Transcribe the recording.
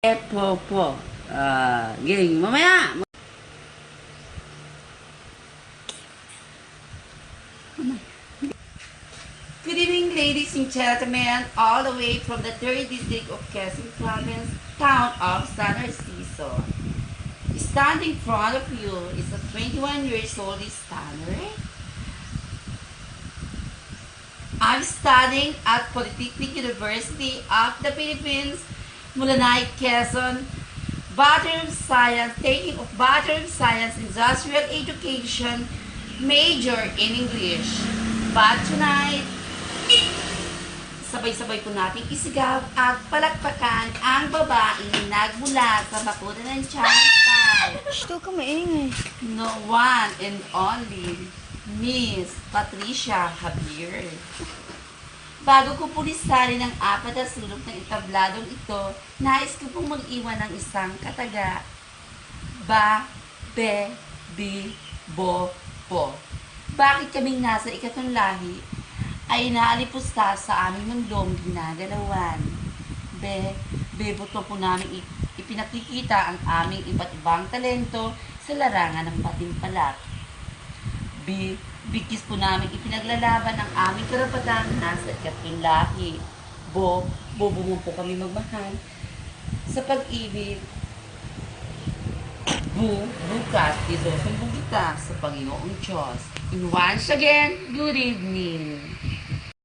Po. Ging, mamaya! Good evening, ladies and gentlemen, all the way from the 3rd District of Quezon Province, town of San Narciso. Standing in front of you is a 21 years old Stanley. I'm studying at Polytechnic University of the Philippines, Mulanay, Quezon, Bachelor of Science, taking of Bachelor of Science Industrial Education, major in English. But tonight, sabay-sabay po natin isigaw at palakpakan ang babaeng nagmula sa bakuran ng Chinatown. Gusto ka maingay. No one and only, Miss Patricia Javier. Bago ko po listarin ang apat na sulok ng entabladong ito, nais ko pong mag-iwan ng isang kataga. Ba, be, bi, bo, po. Bakit kaming nasa ikatong lahi ay naalipusta sa aming mundong ginagalawan? Beboto po namin ipinakikita ang aming iba't ibang talento sa larangan ng patimpalak. Bigkis po namin ipinaglalaban ang aming karapatang nasa ikatong lahi. Bobo po kami magmahal sa pag-ibig. Bukas, dito sumbong kita sa Panginoong Diyos. And once again, good evening.